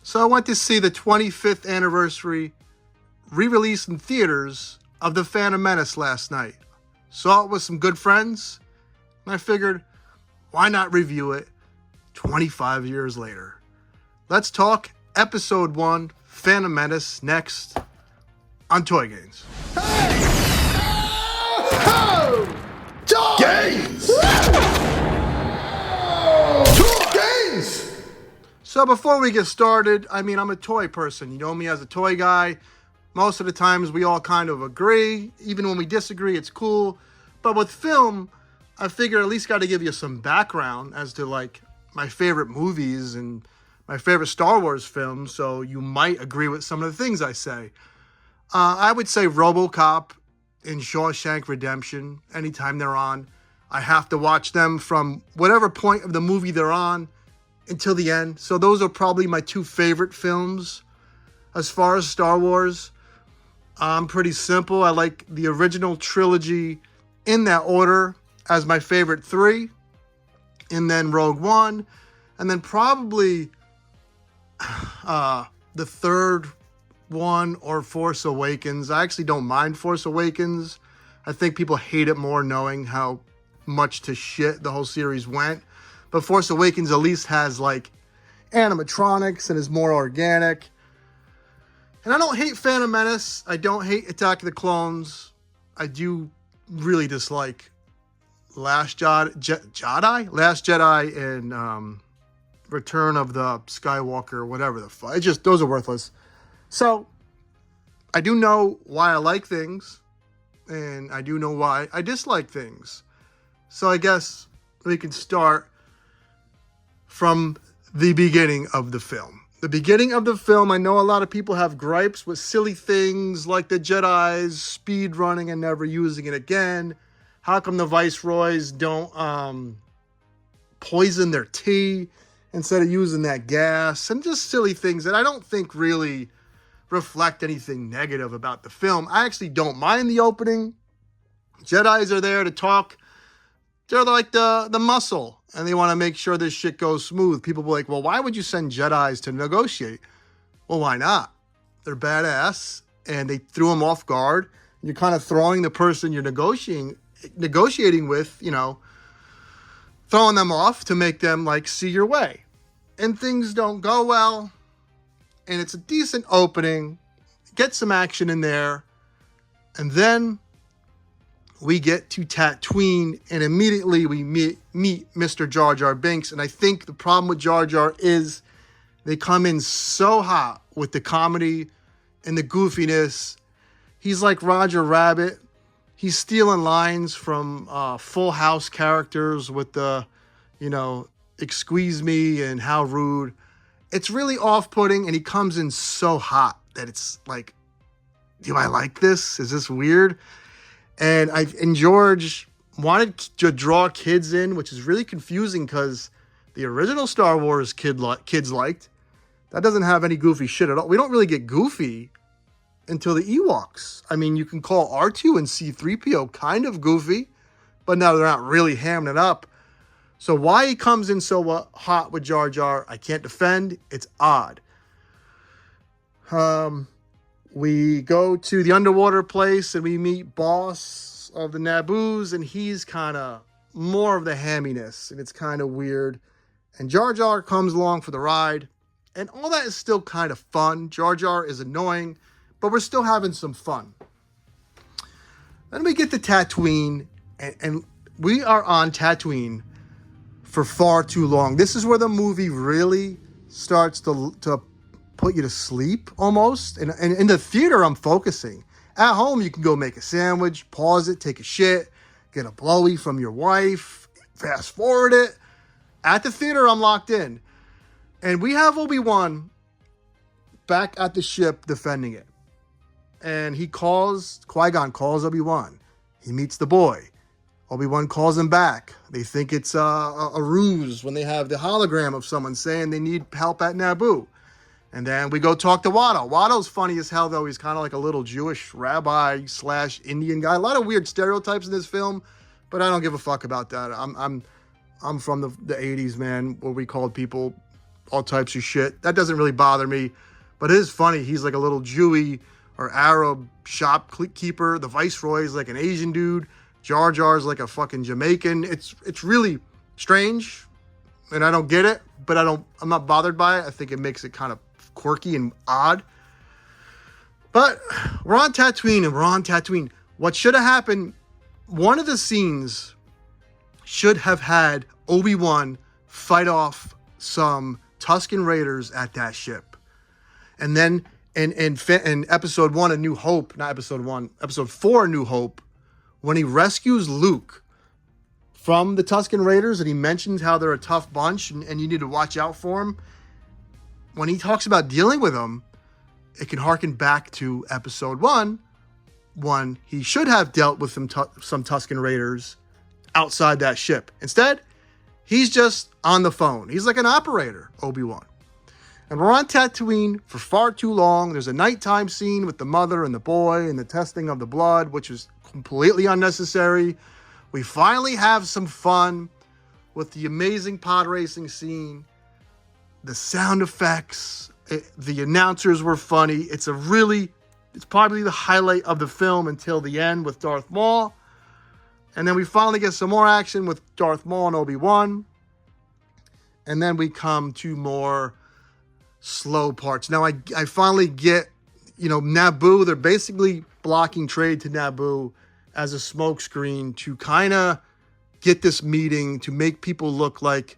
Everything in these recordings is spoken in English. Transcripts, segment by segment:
So I went to see the 25th anniversary re-release in theaters of The Phantom Menace last night. Saw it with some good friends, and I figured, why not review it 25 years later? Let's talk Episode 1, Phantom Menace, next on Toy Gains. Hey! Oh! Toy Gains! Toy Gains! So before we get started, I'm a toy person. You know me as a toy guy. Most of the times we all kind of agree. Even when we disagree, it's cool. But with film, I figure at least got to give you some background as to like my favorite movies and my favorite Star Wars films, so you might agree with some of the things I say. I would say RoboCop and Shawshank Redemption, anytime they're on, I have to watch them from whatever point of the movie they're on until the end. So those are probably my two favorite films as far as Star Wars. Pretty simple. I like the original trilogy in that order as my favorite three, and then Rogue One, and then probably the third one or Force Awakens. I actually don't mind Force Awakens. I think people hate it more knowing how much to shit the whole series went. But Force Awakens at least has like animatronics and is more organic. And I don't hate Phantom Menace. I don't hate Attack of the Clones. I do really dislike Last Jedi and Return of the Skywalker, whatever the fuck. Those are worthless. So I do know why I like things, and I do know why I dislike things. So I guess we can start from the beginning of the film. The beginning of the film, I know a lot of people have gripes with silly things like the Jedi's speed running and never using it again. How come the Viceroys don't poison their tea instead of using that gas? And just silly things that I don't think really reflect anything negative about the film. I actually don't mind the opening. Jedis are there to talk. They're like the muscle, and they want to make sure this shit goes smooth. People will be like, well, why would you send Jedis to negotiate? Well, why not? They're badass, and they threw them off guard. You're kind of throwing the person you're negotiating with, throwing them off to make them like see your way. And things don't go well. And it's a decent opening. Get some action in there. And then we get to Tatooine, and immediately we meet Mr. Jar Jar Binks. And I think the problem with Jar Jar is they come in so hot with the comedy and the goofiness. He's like Roger Rabbit. He's stealing lines from Full House characters with the, excuse me and how rude. It's really off-putting, and he comes in so hot that it's like, do I like this? Is this weird? And George wanted to draw kids in, which is really confusing because the original Star Wars kids liked. That doesn't have any goofy shit at all. We don't really get goofy until the Ewoks. You can call R2 and C-3PO kind of goofy, but now they're not really hamming it up. So why he comes in so hot with Jar Jar, I can't defend. It's odd. We go to the underwater place and we meet Boss of the Naboos, and he's kind of more of the hamminess, and it's kind of weird. And Jar Jar comes along for the ride, and all that is still kind of fun. Jar Jar is annoying, but we're still having some fun. Then we get to Tatooine, and we are on Tatooine for far too long. This is where the movie really starts to put you to sleep almost. And in the theater, I'm focusing. At home, you can go make a sandwich, pause it, take a shit, get a blowy from your wife, fast forward it. At the theater, I'm locked in. And we have Obi-Wan back at the ship defending it. And Qui-Gon calls Obi-Wan. He meets the boy. Obi-Wan calls him back. They think it's a ruse when they have the hologram of someone saying they need help at Naboo. And then we go talk to Watto. Watto's funny as hell, though. He's kind of like a little Jewish rabbi / Indian guy. A lot of weird stereotypes in this film, but I don't give a fuck about that. I'm from the 80s, man, where we called people all types of shit. That doesn't really bother me, but it is funny. He's like a little Jewy or Arab shopkeeper. The Viceroy is like an Asian dude. Jar Jar's like a fucking Jamaican. It's really strange, and I don't get it, but I'm not bothered by it. I think it makes it kind of quirky and odd. But we're on Tatooine. What should have happened, one of the scenes should have had Obi-Wan fight off some Tusken Raiders at that ship. And then in episode 1, A New Hope, not episode 1, episode 4, A New Hope, when he rescues Luke from the Tusken Raiders and he mentions how they're a tough bunch and you need to watch out for them, when he talks about dealing with them, it can harken back to episode 1, when he should have dealt with some Tusken Raiders outside that ship. Instead, he's just on the phone. He's like an operator, Obi-Wan. And we're on Tatooine for far too long. There's a nighttime scene with the mother and the boy and the testing of the blood, which is completely unnecessary. We finally have some fun with the amazing pod racing scene. The sound effects, the announcers were funny. It's probably the highlight of the film until the end with Darth Maul. And then we finally get some more action with Darth Maul and Obi-Wan. And then we come to more slow parts. Now I finally get, Naboo, they're basically blocking trade to Naboo as a smokescreen to kind of get this meeting, to make people look like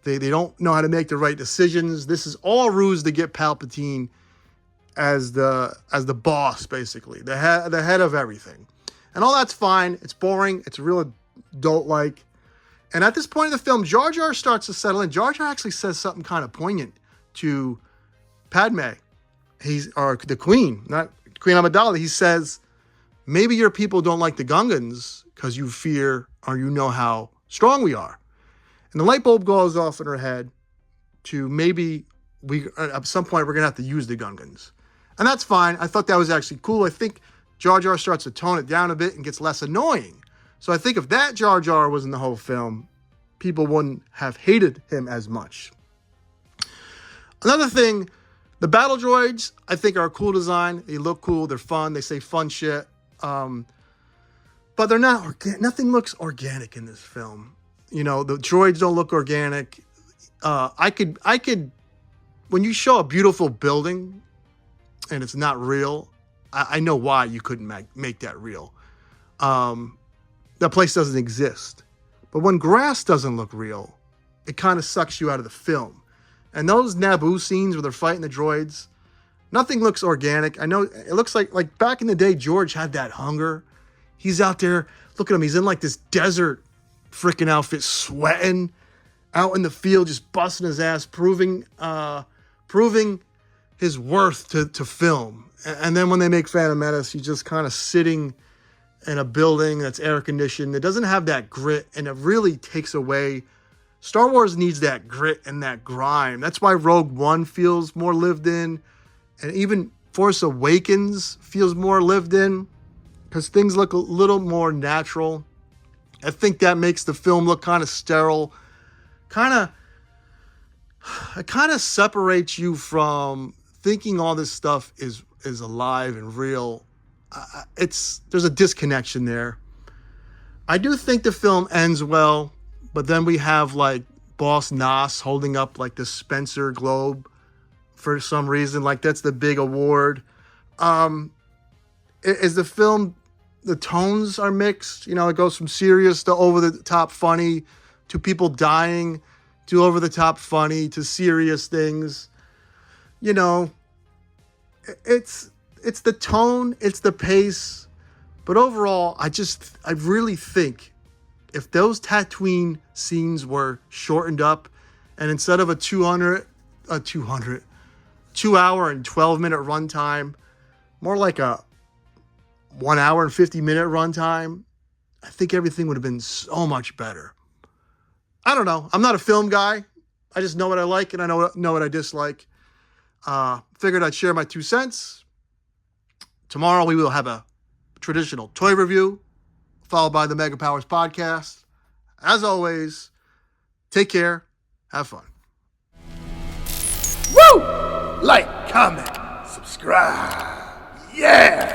they don't know how to make the right decisions. This is all ruse to get Palpatine as the boss, basically, the head of everything. And all that's fine. It's boring. It's real adult-like. And at this point in the film, Jar Jar starts to settle in. Jar Jar actually says something kind of poignant to Padme. Or the Queen, not Queen Amidala. He says, maybe your people don't like the Gungans because you fear or you know how strong we are. And the light bulb goes off in her head to maybe at some point we're going to have to use the Gungans. And that's fine. I thought that was actually cool. I think Jar Jar starts to tone it down a bit and gets less annoying. So I think if that Jar Jar was in the whole film, people wouldn't have hated him as much. Another thing, the battle droids, I think, are a cool design. They look cool. They're fun. They say fun shit. But they're not nothing looks organic in this film. The droids don't look organic. I could, when you show a beautiful building and it's not real, I know why you couldn't make that real. That place doesn't exist. But when grass doesn't look real, it kind of sucks you out of the film. And those Naboo scenes where they're fighting the droids, nothing looks organic. I know it looks like back in the day, George had that hunger. He's out there, look at him. He's in like this desert freaking outfit, sweating out in the field, just busting his ass, proving his worth to film. And then when they make Phantom Menace, he's just kind of sitting in a building that's air conditioned. It doesn't have that grit, and it really takes away. Star Wars needs that grit and that grime. That's why Rogue One feels more lived in, and even Force Awakens feels more lived in, because things look a little more natural. I think that makes the film look kind of sterile. It kind of separates you from thinking all this stuff is alive and real. There's a disconnection there. I do think the film ends well, but then we have like Boss Nass holding up like the Spencer Globe for some reason, like that's the big award. Is the film, the tones are mixed. It goes from serious to over the top funny to people dying to over the top funny to serious things. It's the tone, it's the pace, but overall, I really think if those Tatooine scenes were shortened up, and instead of a 2 hour and 12-minute runtime, more like a 1 hour and 50-minute runtime, I think everything would have been so much better. I don't know. I'm not a film guy. I just know what I like and I know what I dislike. Figured I'd share my 2 cents. Tomorrow we will have a traditional toy review, followed by the Mega Powers podcast. As always, take care, have fun. Like, comment, subscribe. Yeah!